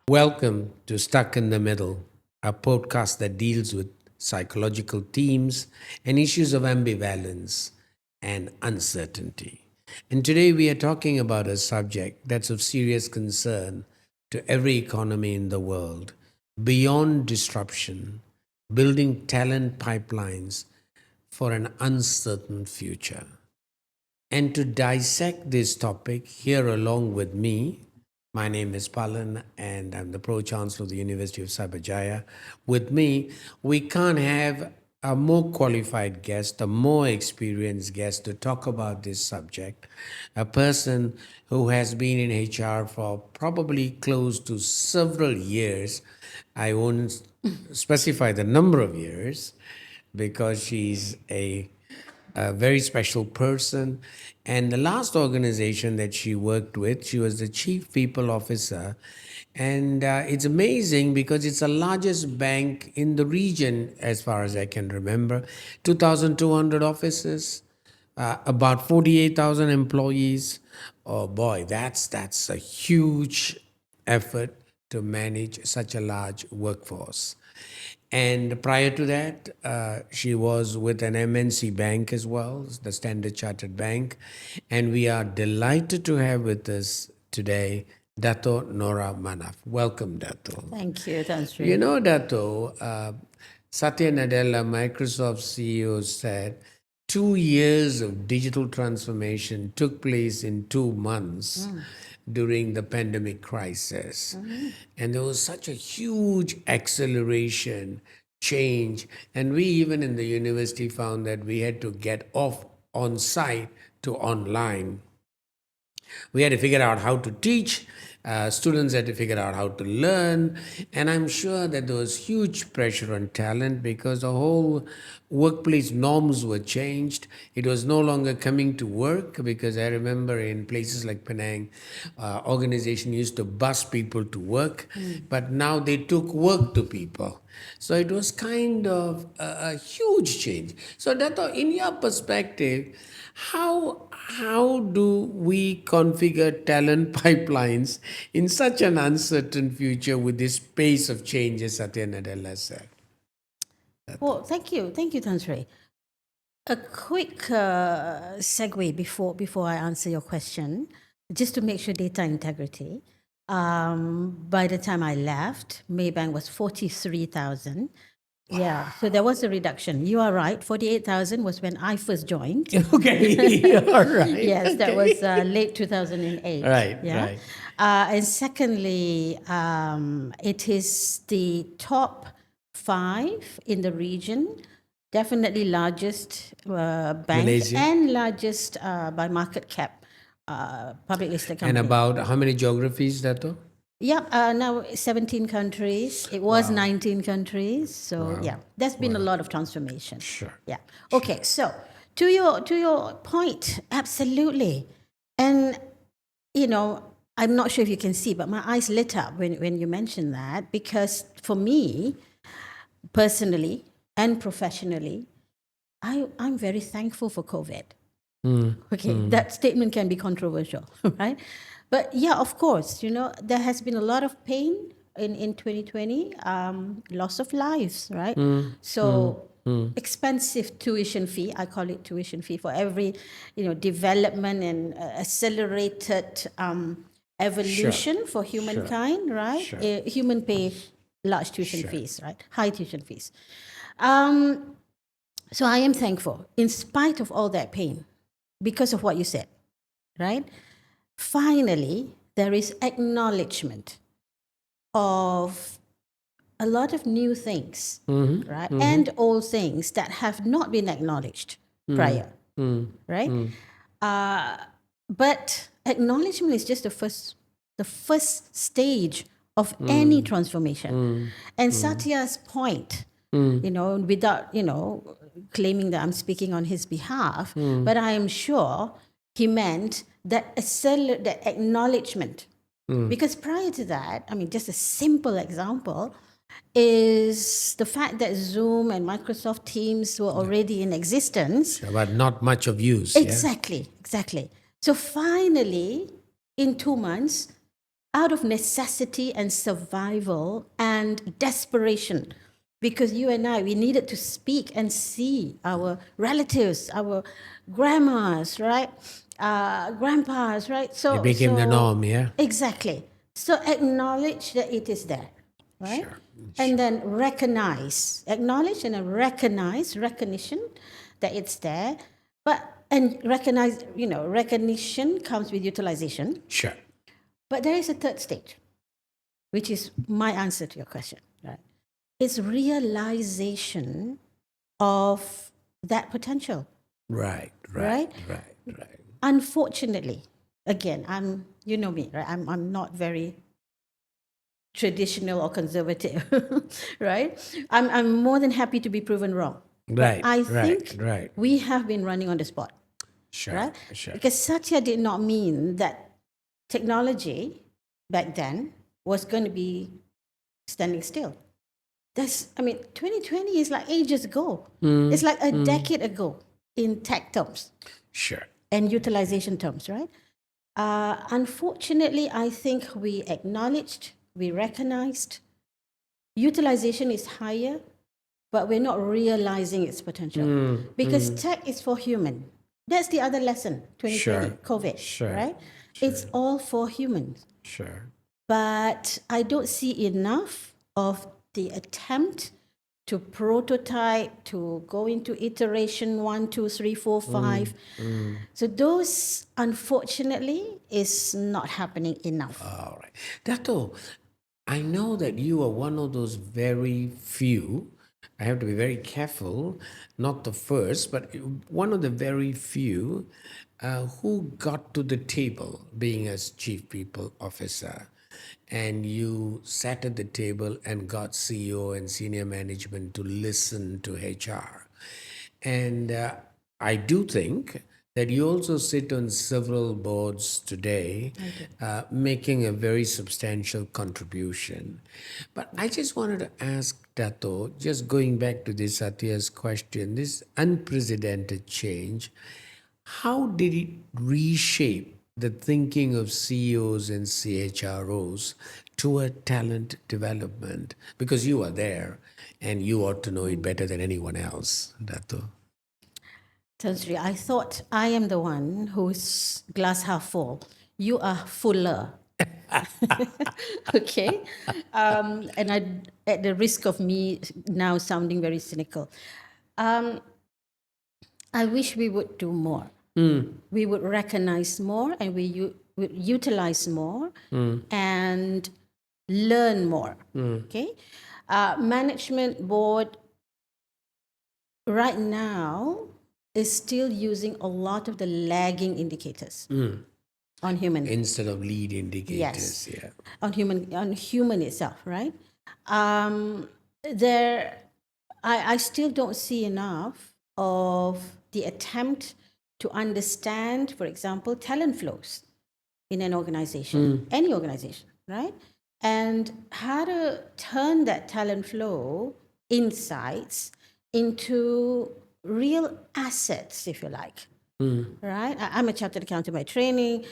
Welcome to Stuck in the Middle, a podcast that deals with psychological themes and issues of ambivalence and uncertainty. And today we are talking about a subject that's of serious concern to every economy in the world beyond disruption, building talent pipelines for an uncertain future. And to dissect this topic, here along with me, my name is Palan, and I'm the Pro Chancellor of the University of Cyberjaya. With me, we can't have a more qualified guest, a more experienced guest to talk about this subject, a person who has been in HR for probably close to several years. I won't specify the number of years because she's a very special person. And the last organization that she worked with, she was the chief people officer. And it's amazing because it's the largest bank in the region, as far as I can remember. 2,200 offices, about 48,000 employees. Oh boy, that's a huge effort to manage such a large workforce. And prior to that, she was with an MNC bank as well, the Standard Chartered Bank. And we are delighted to have with us today Datuk Nora A Manaf. Welcome, Datuk. Thank you, Tan Sri. You know, Datuk, Satya Nadella, Microsoft CEO, said 2 years of digital transformation took place in 2 months during the pandemic crisis. And there was such a huge acceleration, change. And we, even in the university, found that we had to get off on site to online. We had to figure out how to teach. Students had to figure out how to learn. And I'm sure that there was huge pressure on talent because the whole workplace norms were changed. It was no longer coming to work because I remember in places like Penang, organization used to bus people to work, but now they took work to people. So it was kind of a huge change. So Dato, in your perspective, how do we configure talent pipelines in such an uncertain future with this pace of change, as Satya Nadella said? Well, thank you, Tan Sri. A quick segue before I answer your question, just to make sure data integrity. By the time I left, Maybank was 43,000. Yeah, so there was a reduction. You are right. 48,000 was when I first joined. Okay, all right. Yes, that was late 2008. Right, yeah? right. And secondly, it is the top 5 in the region, definitely largest bank Malaysia. and largest by market cap public listed company. And about how many geographies, Dato? Yeah, now 17 countries. It was 19 countries. So yeah, there's been a lot of transformation. Sure. Yeah. Okay. So to your point, absolutely. And you know, I'm not sure if you can see, but my eyes lit up when you mentioned that, because for me, personally and professionally, I'm very thankful for COVID. Okay, that statement can be controversial, right? But yeah, of course, there has been a lot of pain in 2020, loss of lives, right? So expensive tuition fee, I call it tuition fee, for every, development and accelerated evolution for humankind, right? Sure. Human pay large tuition fees, right? High tuition fees. So I am thankful, in spite of all that pain, because of what you said, right? Finally, there is acknowledgement of a lot of new things, right? And old things that have not been acknowledged prior, right? But acknowledgement is just the first stage of any transformation. And Satya's point, without, claiming that I'm speaking on his behalf, but I am sure he meant that that acknowledgement. Because prior to that, I mean, just a simple example is the fact that Zoom and Microsoft Teams were already in existence. But not much of use. Exactly. So finally, in 2 months, out of necessity and survival and desperation. Because you and I, we needed to speak and see our relatives, our grandmas, right? Grandpas, right? It became the norm, yeah? Exactly. So acknowledge that it is there, right? Sure. And then recognize, acknowledge and then recognize, recognition that it's there. And recognize, recognition comes with utilization. Sure. But there is a third stage, which is my answer to your question, right? It's realization of that potential. Right. Right? Right. Unfortunately, again, you know me, right? I'm not very traditional or conservative, right? I'm more than happy to be proven wrong. But I think Right. we have been running on the spot, Sure. right? Sure. Because Satya did not mean that technology back then was going to be standing still. 2020 is like ages ago. It's like a decade ago in tech terms Sure. and utilization terms, right? Unfortunately, I think we acknowledged, we recognized utilization is higher, but we're not realizing its potential because tech is for human. That's the other lesson, 2020, Sure. COVID, Sure. right? It's all for humans. Sure. But I don't see enough of the attempt to prototype, to go into iteration 1, 2, 3, 4, 5. So those, unfortunately, is not happening enough. All right. Dato, I know that you are one of those very few. I have to be very careful, not the first, but one of the very few who got to the table being as chief people officer. And you sat at the table and got CEO and senior management to listen to HR. And I do think that you also sit on several boards today, making a very substantial contribution. But I just wanted to ask Dato, just going back to this Satya's question, this unprecedented change, how did it reshape the thinking of CEOs and CHROs toward talent development? Because you are there and you ought to know it better than anyone else, Dato. Tan Sri, I thought I am the one who's glass half full. You are fuller. Okay. And at the risk of me now sounding very cynical, I wish we would do more. We would recognize more and we would utilize more and learn more. Okay. Management board right now is still using a lot of the lagging indicators on human. Instead of lead indicators, Yes. yeah. On human itself, right? I still don't see enough of the attempt to understand, for example, talent flows in an organization, any organization, right? And how to turn that talent flow insights into real assets, if you like. Right? I'm a chartered accountant by training.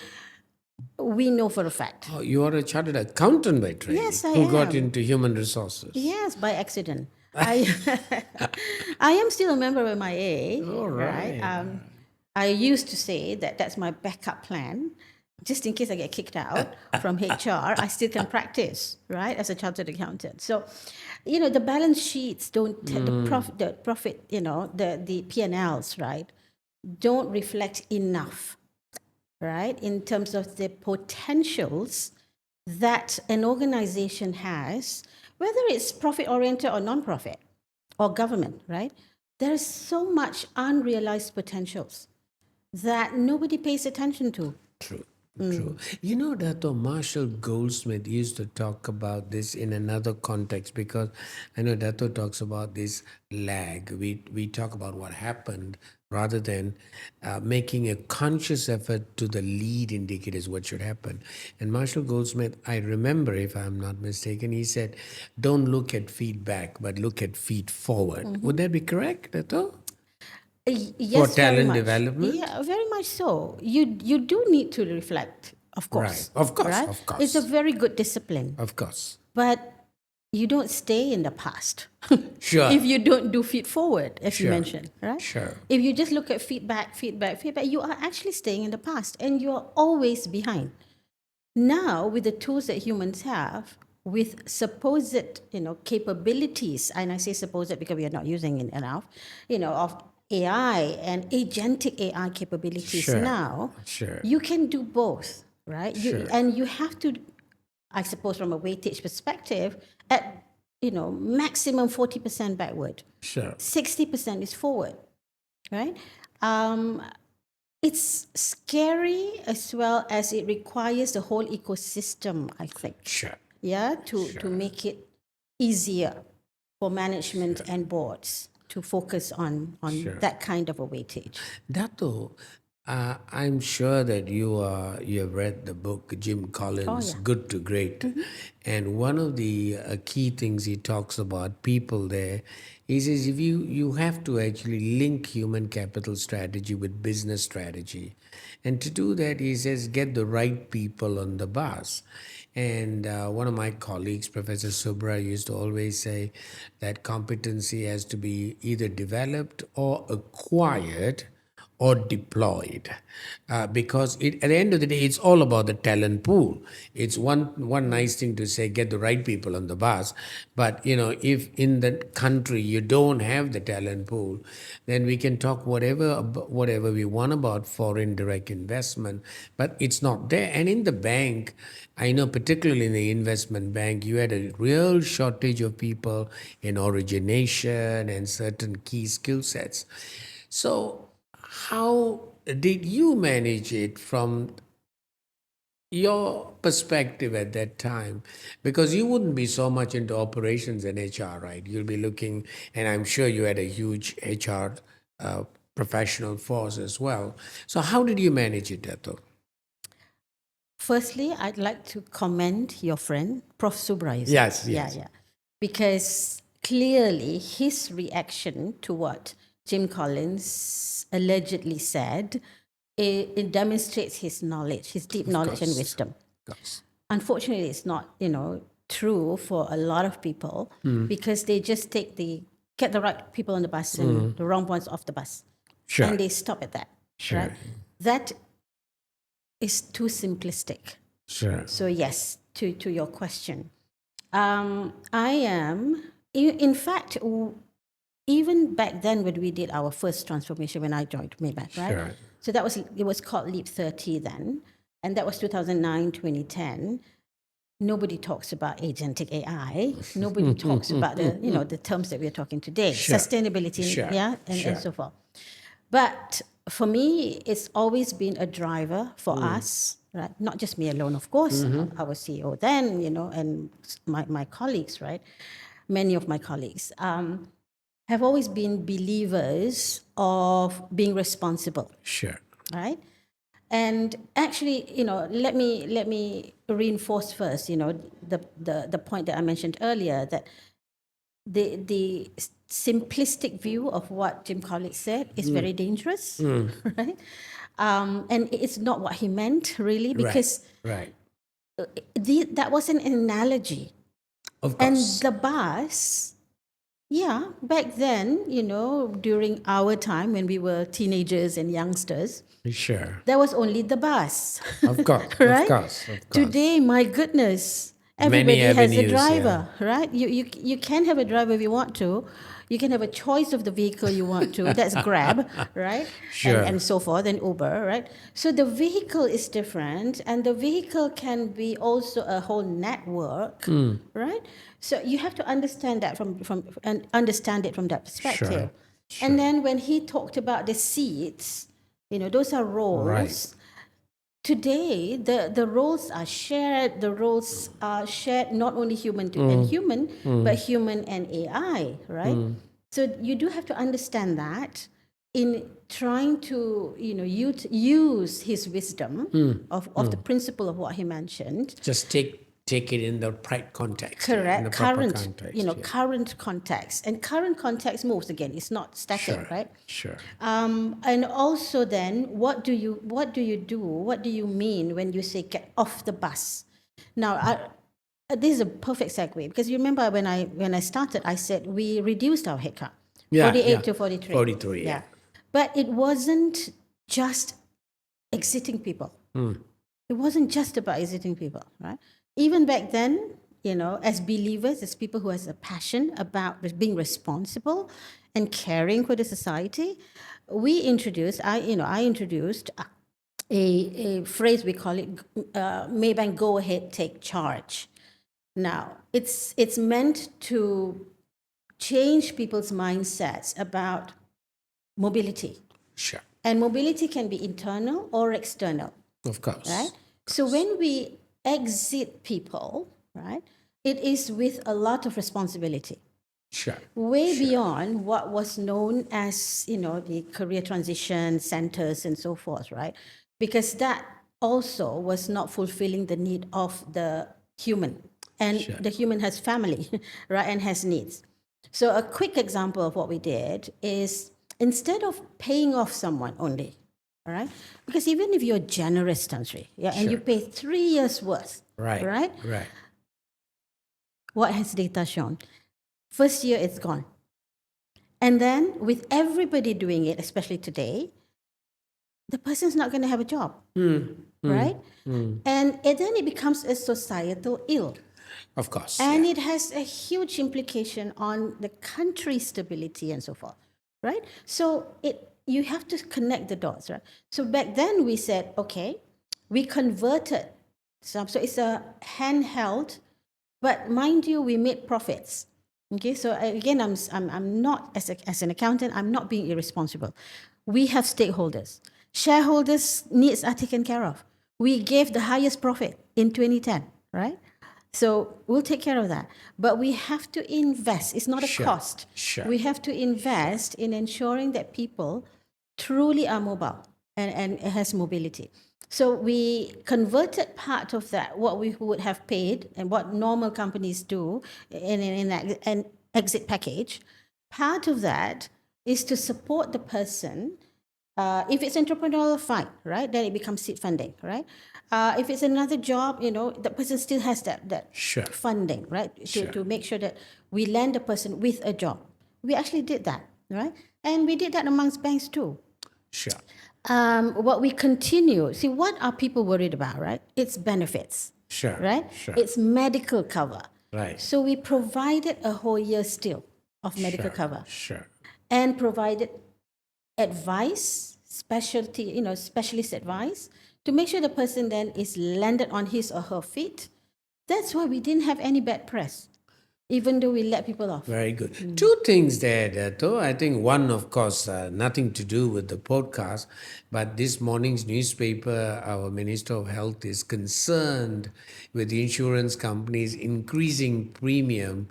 We know for a fact. Oh, you are a chartered accountant by training. Yes, I who got am. into human resources. Yes, by accident. I I am still a member of MIA. All right. I used to say that that's my backup plan. Just in case I get kicked out from HR, I still can practice, right, as a chartered accountant. So, the balance sheets don't, the profit, the P&Ls, right, don't reflect enough, right, in terms of the potentials that an organization has, whether it's profit oriented or non-profit or government, right? There's so much unrealized potentials that nobody pays attention to. True. True. You know that Marshall Goldsmith used to talk about this in another context, because I know Dato talks about this lag. We talk about what happened rather than making a conscious effort to the lead indicators, what should happen. And Marshall Goldsmith, I remember, if I'm not mistaken, he said, don't look at feedback, but look at feed forward. Would that be correct, Dato? Yes, For very talent much. development? Yeah, very much so. You do need to reflect of Right. course. Of course. Right? Of It's a course. very good discipline. Of course. But you don't stay in the past Sure. if you don't do feed forward, as you Sure. mentioned, right? Sure. If you just look at feedback, you are actually staying in the past and you're always behind. Now, with the tools that humans have, with supposed, capabilities, and I say supposed because we are not using it enough, of AI and agentic AI capabilities Sure. now, Sure. you can do both, right? Sure. And you have to, I suppose, from a weightage perspective, at maximum 40% backward, Sure. 60% is forward, right? Um, it's scary as well as it requires the whole ecosystem, I think. Sure. Yeah, to make it easier for management and boards to focus on that kind of a weightage. Dato, I'm sure that you have read the book Jim Collins, yeah. Good to Great, and one of the key things he talks about people there is if you have to actually link human capital strategy with business strategy, and to do that, he says get the right people on the bus. And one of my colleagues, Professor Subra, used to always say that competency has to be either developed or acquired or deployed, because at the end of the day it's all about the talent pool. It's one nice thing to say get the right people on the bus, but if in the country you don't have the talent pool, then we can talk whatever we want about foreign direct investment, but it's not there. And in the bank, I know particularly in the investment bank, you had a real shortage of people in origination and certain key skill sets. So how did you manage it from your perspective at that time? Because you wouldn't be so much into operations and HR, right? You'll be looking, and I'm sure you had a huge HR professional force as well. So how did you manage it, Dato? Firstly, I'd like to commend your friend, Prof. Subra. Is it? Yes, yes. Yeah. Because clearly his reaction to what Jim Collins allegedly said, it demonstrates his knowledge, his deep knowledge and course. wisdom. Of course. Unfortunately, it's not, true for a lot of people because they just get the right people on the bus and the wrong ones off the bus. Sure. And they stop at that. Sure. Right? That is too simplistic. Sure. So yes, to your question, I am, in fact, even back then when we did our first transformation when I joined Maybank, right? Sure. So it was called Leap 30 then, and that was 2009, 2010. Nobody talks about agentic AI. Nobody talks about the terms that we're talking today, sustainability, and so forth. But for me, it's always been a driver for us, right? Not just me alone, of course, our CEO then, and my colleagues, right? Many of my colleagues have always been believers of being responsible, Sure. right? And actually, let me reinforce first, the point that I mentioned earlier, that the simplistic view of what Jim Collins said is very dangerous, right? And it's not what he meant really, because Right. that was an analogy. Of And course. the bus, back then, during our time when we were teenagers and youngsters, Sure. there was only the bus. Of course. Right? Of course. Of course. Today, my goodness, Many everybody has a avenues, driver, right? You can have a driver if you want to. You can have a choice of the vehicle you want to. That's Grab, right? Sure. And so forth, and Uber, right? So the vehicle is different, and the vehicle can be also a whole network, right? So you have to understand that and understand it from that perspective. And then when he talked about the seats, those are roles. Right. Today, the roles are shared. The roles are shared not only human and human, but human and AI, right? So you do have to understand that in trying to, use his wisdom of the principle of what he mentioned. Just take take it in the right context, in the Correct. proper Current, context. current context. And current context moves again. It's not static, Sure, right? sure. And also then, what do you do? What do you mean when you say get off the bus? Now, this is a perfect segue because you remember when I started, I said we reduced our headcount, Yeah, 48 to 43. 43, yeah. But it wasn't just exiting people. It wasn't just about exiting people, right? Even back then, as believers, as people who has a passion about being responsible and caring for the society, we introduced, I introduced a phrase, we call it Maybank Go Ahead, Take Charge. Now, it's meant to change people's mindsets about mobility. Sure. And mobility can be internal or external. Of course. Right? So when we exit people, right, it is with a lot of responsibility, Sure. way beyond what was known as, the career transition centers and so forth, right? Because that also was not fulfilling the need of the human. And the human has family, right, and has needs. So a quick example of what we did is instead of paying off someone only, all right? Because even if you're generous, Tan Sri, and you pay 3 years worth, Right. right? Right. What has data shown? First year, it's gone. And then with everybody doing it, especially today, the person's not going to have a job, right? And then it becomes a societal ill. Of course. And it has a huge implication on the country's stability and so forth, right? So you have to connect the dots, right? So back then we said, okay, we converted some, so it's a handheld, but mind you, we made profits. Okay, so again, I'm not as an accountant, I'm not being irresponsible. We have stakeholders, shareholders' needs are taken care of. We gave the highest profit in 2010, right? So we'll take care of that. But we have to invest. It's not a cost. Sure. We have to invest in ensuring that people truly are mobile and has mobility. So we converted part of that, what we would have paid and what normal companies do in an exit package. Part of that is to support the person. If it's entrepreneurial, fine, right? Then it becomes seed funding, right? If it's another job, the person still has that Sure. funding, right? To make sure that we land the person with a job. We actually did that, right? And we did that amongst banks too. Sure. What we continue, see, what are people worried about, right? It's benefits, Sure. right? Sure. It's medical cover. Right. So we provided a whole year still of medical cover Sure. and provided advice, specialist advice to make sure the person then is landed on his or her feet. That's why we didn't have any bad press, even though we let people off. Very good. Two things there, Dato. I think one, of course, nothing to do with the podcast, but this morning's newspaper, our Minister of Health is concerned with the insurance companies increasing premium,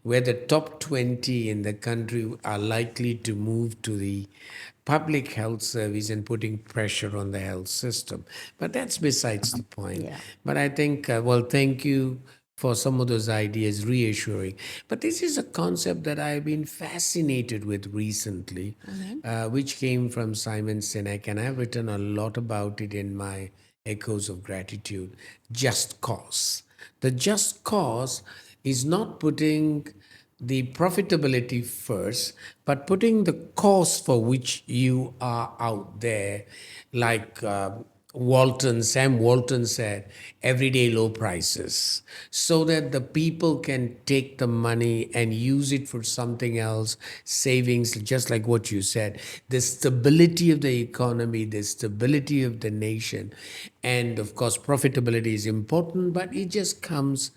where the top 20 in the country are likely to move to the public health service and putting pressure on the health system. But that's besides the point. Yeah. But I think, thank you for some of those ideas, reassuring. But this is a concept that I've been fascinated with recently, which came from Simon Sinek, and I've written a lot about it in my Echoes of Gratitude. Just cause. The just cause is not putting the profitability first, but putting the cause for which you are out there, like Sam Walton said, everyday low prices, so that the people can take the money and use it for something else, savings, just like what you said, the stability of the economy, the stability of the nation. And of course, profitability is important, but it just comes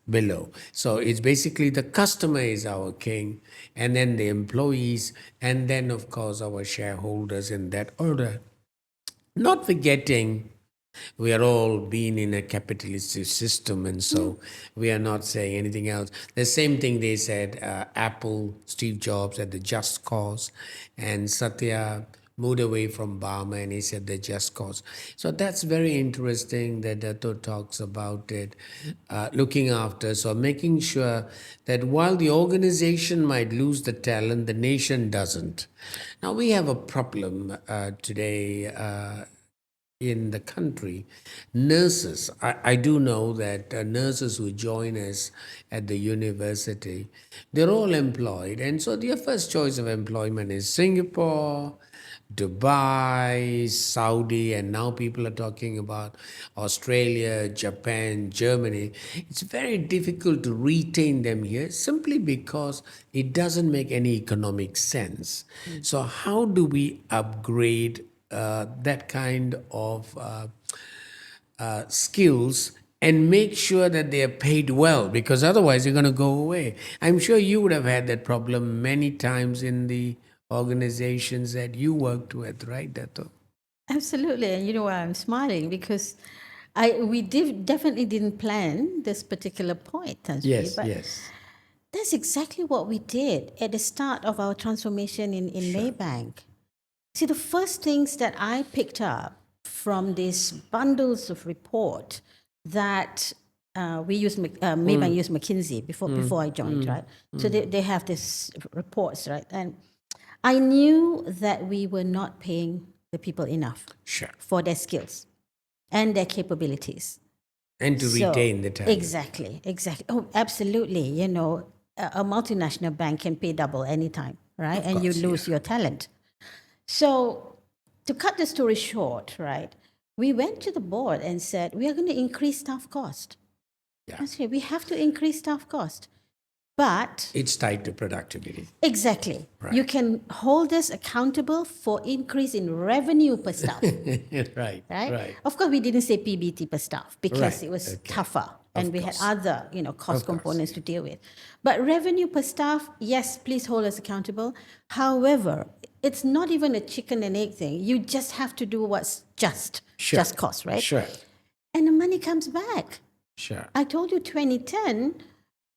below. So it's basically the customer is our king, and then the employees, and then of course our shareholders in that order. Not forgetting we are all being in a capitalistic system, and so we are not saying anything else. The same thing they said, Apple, Steve Jobs at the just cause, and Satya moved away from Burma, and he said the just cause. So that's very interesting that Dato talks about it, looking after, so making sure that while the organization might lose the talent, the nation doesn't. Now we have a problem today. In the country, nurses, I do know that nurses who join us at the university, they're all employed. And so their first choice of employment is Singapore, Dubai, Saudi, and now people are talking about Australia, Japan, Germany. It's very difficult to retain them here simply because it doesn't make any economic sense. So, how do we upgrade that kind of skills and make sure that they are paid well, because otherwise they're going to go away? I'm sure you would have had that problem many times in the organizations that you worked with, right, Dato? Absolutely, and you know why I'm smiling because we definitely didn't plan this particular point, Tan Sri, Yes, but yes. that's exactly what we did at the start of our transformation in Sure. Maybank. See, the first things that I picked up from these bundles of report that Maybank used McKinsey before I joined, right? So they have these reports, right? And I knew that we were not paying the people enough Sure. for their skills and their capabilities. And to So retain the talent. exactly. Oh, absolutely. You know, a multinational bank can pay double anytime, right? Of And you course, lose yeah. your talent. So to cut the story short, right? We went to the board and said we are going to increase staff cost. Yeah. That's right. We have to increase staff cost, but It's tied to productivity. exactly. Right. You can hold us accountable for increase in revenue per staff. Right. Right? Right. Of course, we didn't say PBT per staff because Right. it was Okay. tougher and Of we had course. other, cost Of course. components to deal with. But revenue per staff, yes, please hold us accountable. However, it's not even a chicken and egg thing. You just have to do what's Sure. just cost, right? Sure. And the money comes back. Sure. I told you 2010,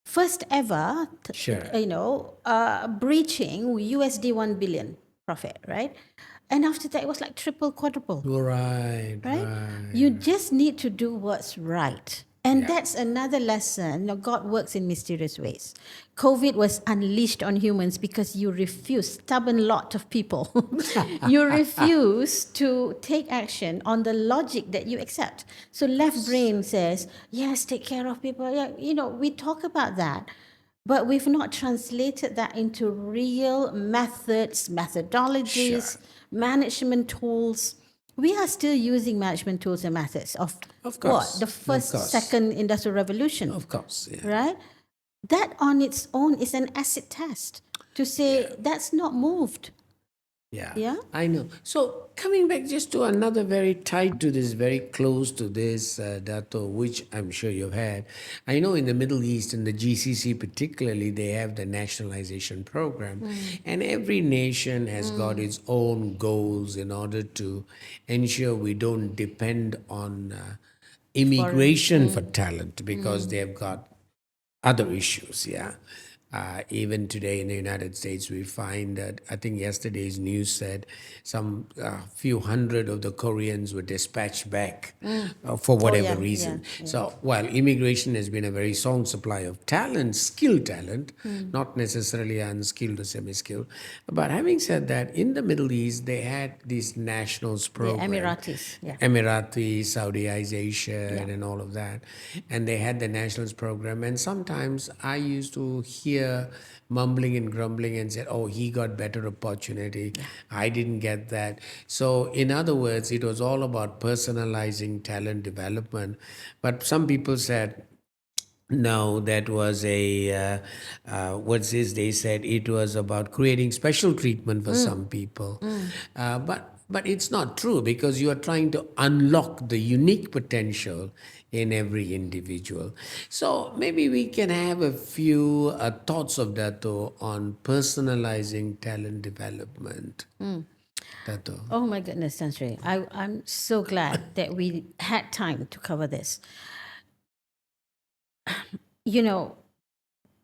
first ever, Sure. breaching USD 1 billion profit, right? And after that, it was like triple, quadruple. Right. Right? Right. You just need to do what's right. And Yeah. that's another lesson. You know, God works in mysterious ways. COVID was unleashed on humans because you refuse, stubborn lot of people, you refuse to take action on the logic that you accept. So left brain says, yes, take care of people. Yeah, we talk about that. But we've not translated that into real methods, methodologies, Sure. management tools. We are still using management tools and methods of Of what? course. The Of first, course. second industrial revolution, Of course. Yeah. right? That on its own is an acid test to say that's not moved. Yeah, Yeah? I know. So coming back just to another very tied to this, very close to this, Dato, which I'm sure you've had. I know in the Middle East, in the GCC particularly, they have the nationalization program, and every nation has got its own goals in order to ensure we don't depend on immigration for talent, because they've got other issues. Yeah. Even today in the United States, we find that I think yesterday's news said some few hundred of the Koreans were dispatched back for whatever reason. yeah. So while immigration has been a very strong supply of talent, skilled talent, not necessarily unskilled or semi-skilled, but having said that, in the Middle East they had this nationals The program. Emiratis. Yeah. Emirati, Saudiization, and all of that. And they had the nationals program. And sometimes I used to hear mumbling and grumbling and said, oh, he got better opportunity. I didn't get that. So, in other words, it was all about personalizing talent development. But some people said, no, that was what's this? They said it was about creating special treatment for some people. But it's not true, because you are trying to unlock the unique potential in every individual. So maybe we can have a few thoughts of Dato on personalizing talent development. Dato. Oh my goodness, Sansri. I'm so glad that we had time to cover this.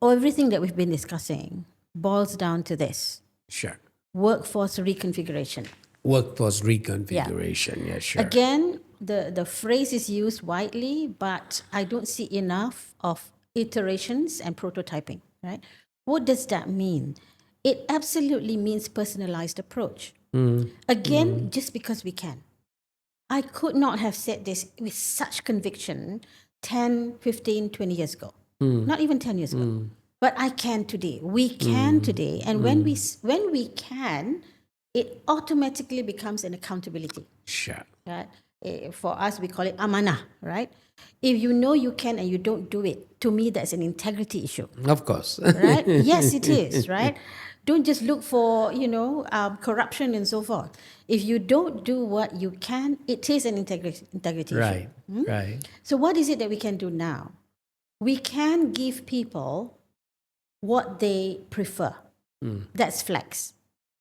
Everything that we've been discussing boils down to this Sure. workforce reconfiguration. Workforce reconfiguration. Yeah, sure. Again, the phrase is used widely, but I don't see enough of iterations and prototyping, right? What does that mean? It absolutely means personalized approach. Again, just because we can. I could not have said this with such conviction 10, 15, 20 years ago. Not even 10 years ago. But I can today. We can today. And when we can, it automatically becomes an accountability. Sure. Right? For us, we call it amanah, right? If you know you can and you don't do it, to me, that's an integrity issue, Of course. right? Yes, it is, right? Don't just look for, corruption and so forth. If you don't do what you can, it is an integrity issue. Right. Right. So what is it that we can do now? We can give people what they prefer. That's flex,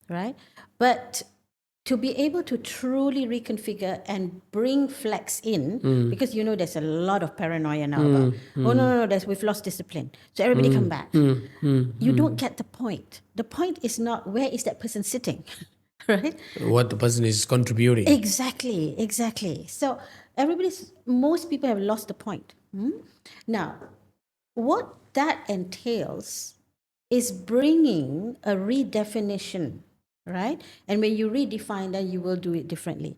right? But to be able to truly reconfigure and bring flex in, because there's a lot of paranoia now about, oh no, we've lost discipline. So everybody come back. You don't get the point. The point is not where is that person sitting, right? What the person is contributing. Exactly. So most people have lost the point. Now, what that entails is bringing a redefinition, right? And when you redefine that, you will do it differently.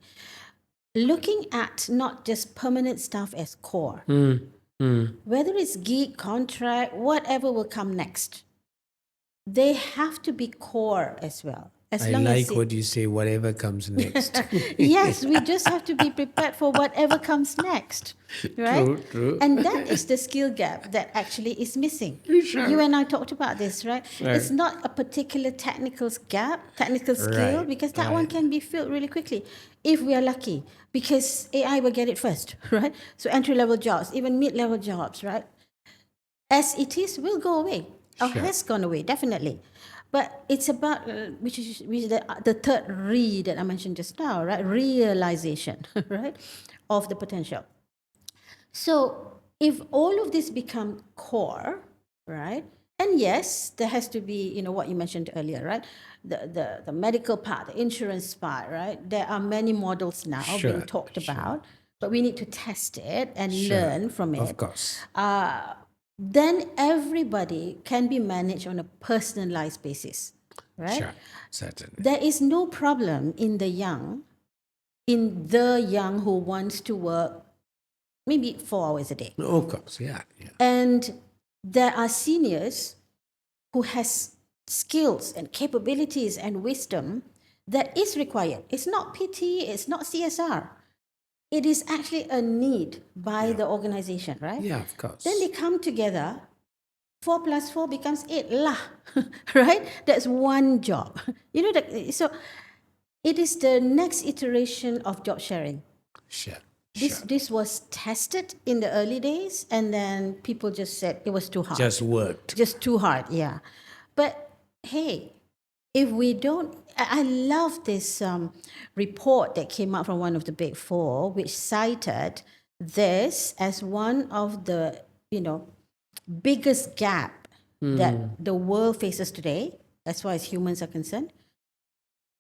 Looking at not just permanent staff as core, whether it's gig, contract, whatever will come next, they have to be core as well. As I long like as what you say, whatever comes next. yes, we just have to be prepared for whatever comes next, right? True. And that is the skill gap that actually is missing. You and I talked about this, right? It's not a particular technical skill, Right, because that one can be filled really quickly if we are lucky, because AI will get it first, right? So entry-level jobs, even mid-level jobs, right? As it is, will go away, or has gone away, definitely. But it's about, which is the third re that I mentioned just now, right? Realization, right, of the potential. So if all of this become core, right, and yes, there has to be, what you mentioned earlier, right? The medical part, the insurance part, right? There are many models now being talked about, but we need to test it and learn from it. Of course. Then everybody can be managed on a personalized basis, right? Sure. Certainly. There is no problem in the young who wants to work maybe 4 hours a day. Of course. Yeah. And there are seniors who has skills and capabilities and wisdom that is required. It's not PT, it's not CSR. It is actually a need by the organization, right? Yeah, of course. Then they come together, 4 plus 4 becomes 8 lah, right? That's one job. So it is the next iteration of job sharing. Sure. This was tested in the early days, and then people just said it was too hard. Just worked. Just too hard, yeah. But hey, if we don't, I love this report that came out from one of the big four, which cited this as one of the, biggest gap that the world faces today, as far as humans are concerned.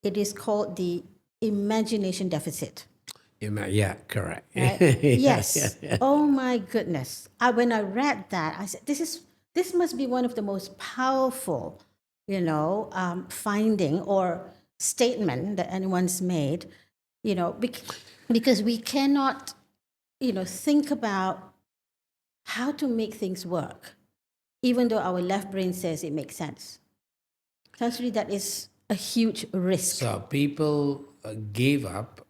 It is called the imagination deficit. Yeah, correct. Right? Yes. Oh my goodness. When I read that, I said, this must be one of the most powerful, finding or statement that anyone's made, because we cannot, think about how to make things work, even though our left brain says it makes sense. Actually, that is a huge risk. So people gave up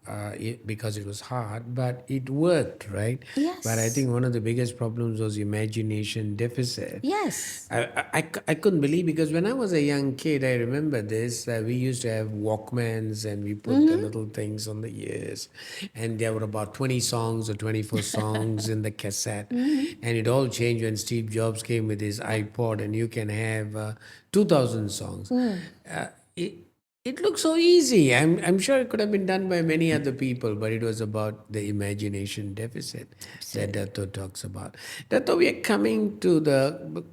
because it was hard, but it worked, right? Yes. But I think one of the biggest problems was imagination deficit. Yes. I couldn't believe, because when I was a young kid, I remember this, we used to have Walkmans, and we put the little things on the ears, and there were about 20 songs or 24 songs in the cassette. And it all changed when Steve Jobs came with his iPod, and you can have 2,000 songs. It looks so easy. I'm sure it could have been done by many other people, but it was about the imagination deficit that Dato talks about. Dato, we are coming to the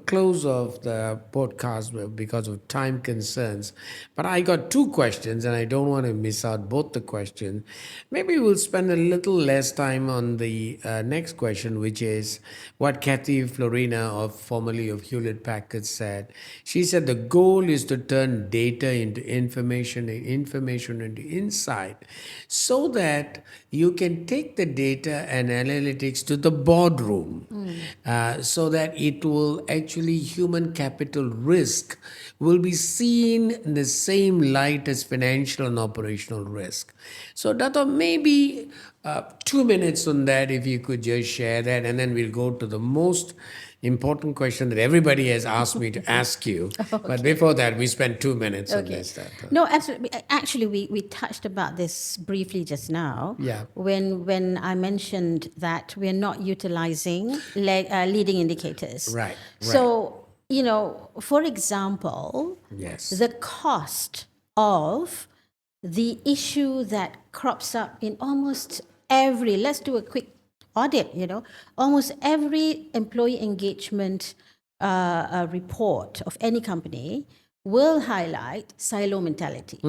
close of the podcast because of time concerns. But I got two questions and I don't want to miss out both the questions. Maybe we'll spend a little less time on the next question, which is what Kathy Florina, of formerly of Hewlett Packard, said. She said the goal is to turn data into information and information into insight so that you can take the data and analytics to the boardroom so that it will actually, human capital risk will be seen in the same light as financial and operational risk. So, Dato, maybe 2 minutes on that, if you could just share that, and then we'll go to the most important question that everybody has asked me to ask you. But before that, we spend 2 minutes on Okay. this. Dato. No, absolutely. Actually, we touched about this briefly just now. Yeah. When I mentioned that we're not utilizing leading indicators. Right. So, for example, Yes. the cost of the issue that crops up in almost every, let's do a quick audit, almost every employee engagement report of any company will highlight silo mentality,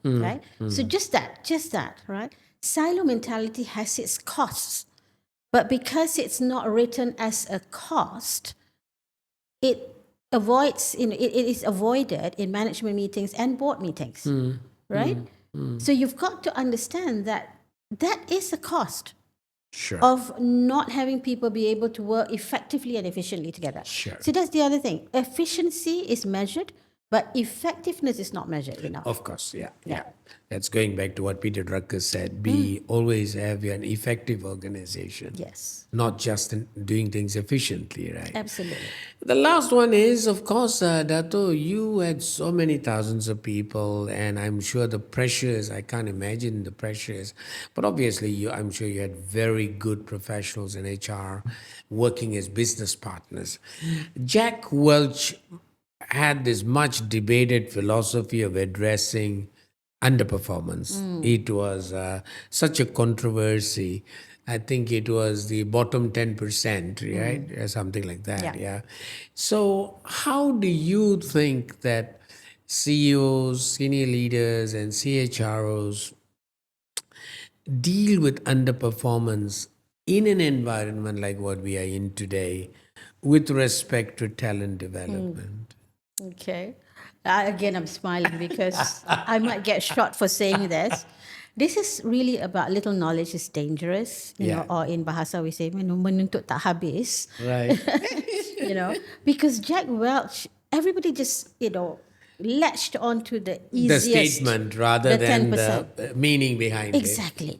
right? So just that, right? Silo mentality has its costs, but because it's not written as a cost, it avoids, it is avoided in management meetings and board meetings, right? So you've got to understand that that is a cost Sure. of not having people be able to work effectively and efficiently together. Sure. So that's the other thing. Efficiency is measured, but effectiveness is not measured enough. Of course, yeah. That's going back to what Peter Drucker said. Be always have an effective organization. Yes, Not just in doing things efficiently, right? absolutely. The last one is, of course, Dato, you had so many thousands of people, and I'm sure the pressures, I can't imagine the pressures, but obviously, I'm sure you had very good professionals in HR working as business partners. Jack Welch had this much debated philosophy of addressing underperformance. It was such a controversy. I think it was the bottom 10%, right? Or something like that, Yeah. yeah. So, how do you think that CEOs, senior leaders, and CHROs deal with underperformance in an environment like what we are in today with respect to talent development? Okay. Again, I'm smiling because I might get shot for saying this. This is really about little knowledge is dangerous, Yeah. or in Bahasa we say, menuntut tak habis, Right. because Jack Welch, everybody just, latched onto the The easiest, statement rather the than 10%. the meaning behind it.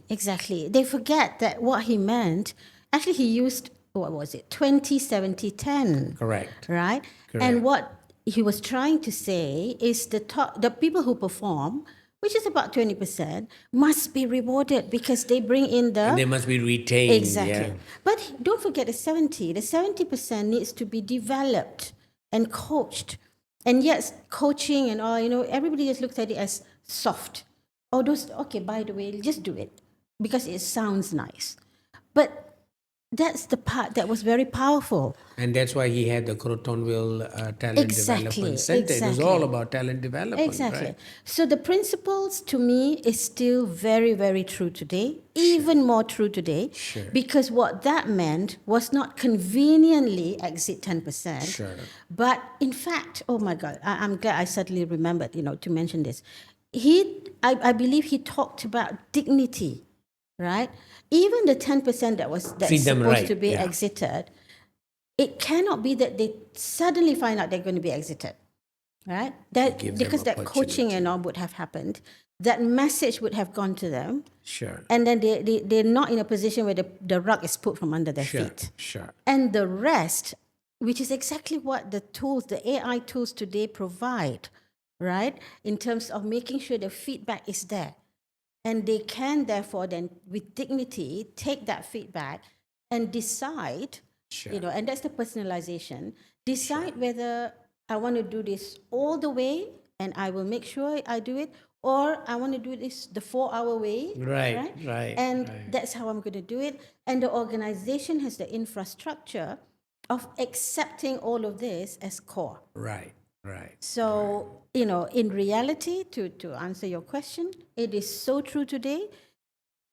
Exactly. They forget that what he meant, actually, he used, what was it, 20, 70, 10. Correct. Right? Correct. And what he was trying to say is the people who perform, which is about 20%, must be rewarded because they bring in the. And they must be retained. Exactly. Yeah. But don't forget the 70. The 70% needs to be developed and coached. And yes, coaching and all, everybody just looks at it as soft. Oh, okay, by the way, just do it because it sounds nice. But that's the part that was very powerful. And that's why he had the Crotonville Talent Development Center. It was all about talent development. Exactly. Right? So the principles to me is still very, very true today, even more true today, Sure. because what that meant was not conveniently exit 10%, Sure. but in fact, oh my God, I'm glad I suddenly remembered, to mention this. I believe he talked about dignity, right? Even the 10% that's Freedom, supposed right, to be yeah. exited, it cannot be that they suddenly find out they're going to be exited, right? Give them Because that coaching and all would have happened, that message would have gone to them, Sure. and then they're not in a position where the rug is put from under their feet. Sure. And the rest, which is exactly what the AI tools today provide, right? In terms of making sure the feedback is there. And they can therefore then, with dignity, take that feedback and decide, Sure. and that's the personalization, decide whether I want to do this all the way and I will make sure I do it, or I want to do this the 4-hour way. Right. And that's how I'm going to do it. And the organization has the infrastructure of accepting all of this as core. Right, right. So, in reality, to answer your question, it is so true today.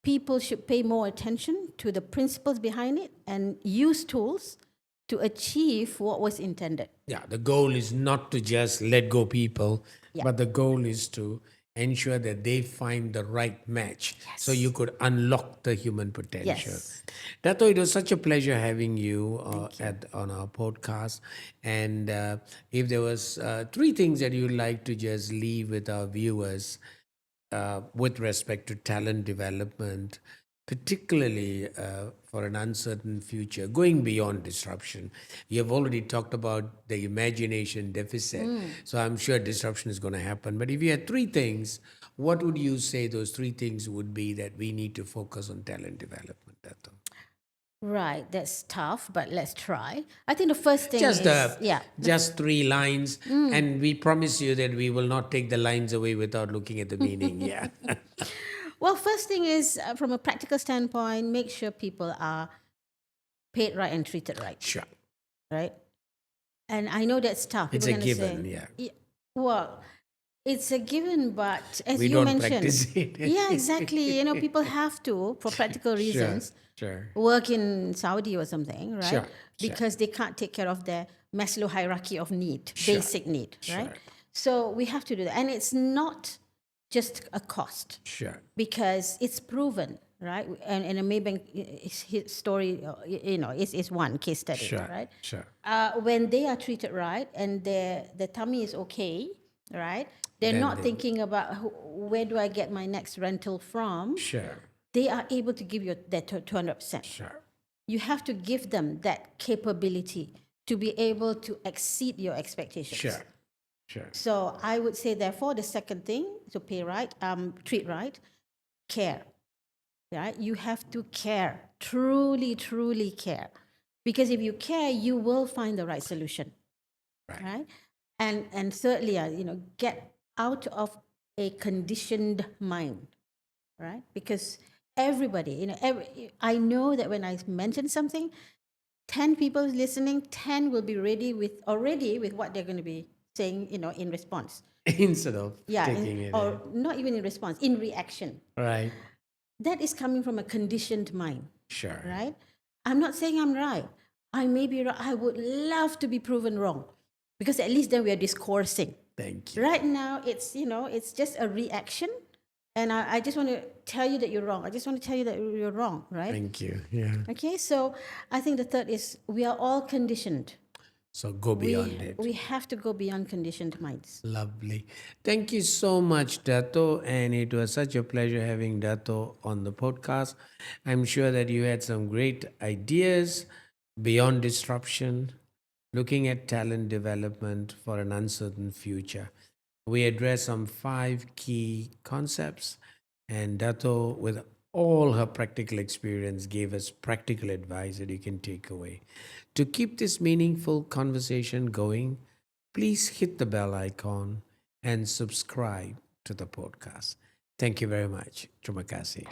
People should pay more attention to the principles behind it and use tools to achieve what was intended. Yeah, the goal is not to just let go people, Yeah. but the goal is to ensure that they find the right match so you could unlock the human potential. Yes. Dato, it was such a pleasure having you, on our podcast. And if there was three things that you'd like to just leave with our viewers with respect to talent development, particularly for an uncertain future, going beyond disruption. You have already talked about the imagination deficit, so I'm sure disruption is going to happen. But if you had three things, what would you say those three things would be that we need to focus on talent development, Dato? Right, that's tough, but let's try. I think the first thing Just is, just three lines, and we promise you that we will not take the lines away without looking at the meaning. Yeah. well, first thing is from a practical standpoint, make sure people are paid right and treated right, Sure. right? And I know that's tough. It's People a are gonna given, say, yeah. Well, it's a given, but as We you don't mentioned, practice it. yeah, exactly. People have to, for practical reasons, Sure. work in Saudi or something, right? Sure, Because they can't take care of their Maslow hierarchy of need, Sure, basic need, right? sure. So we have to do that. And it's not just a cost Sure. because it's proven, right? And a Maybank his story, is one case study, Sure. right? Sure. When they are treated right and their tummy is okay, right? They're Then not they- thinking about where do I get my next rental from. Sure. They are able to give you that 200%. Sure. You have to give them that capability to be able to exceed your expectations. Sure. Sure. So I would say, therefore, the second thing to pay right, treat right, care. Right? You have to care, truly, truly care, because if you care, you will find the right solution. Right? And thirdly, get out of a conditioned mind. Right? Because everybody, I know that when I mention something, 10 people listening, 10 will be already with what they're going to be saying, in response. Instead of Yeah, taking it or not even in response, in reaction. in. Right. That is coming from a conditioned mind, Sure. right? I'm not saying I'm right. I may be right. I would love to be proven wrong because at least then we are discoursing. Thank you. Right now, it's just a reaction. And I just want to tell you that you're wrong. I just want to tell you that you're wrong, right? Thank you. Yeah. Okay, so I think the third is we are all conditioned. So go beyond it. We have to go beyond conditioned minds. Lovely. Thank you so much, Dato. And it was such a pleasure having Dato on the podcast. I'm sure that you had some great ideas beyond disruption, looking at talent development for an uncertain future. We address some 5 key concepts, and Dato, with all her practical experience, gave us practical advice that you can take away. To keep this meaningful conversation going, please hit the bell icon and subscribe to the podcast. Thank you very much. Terima kasih.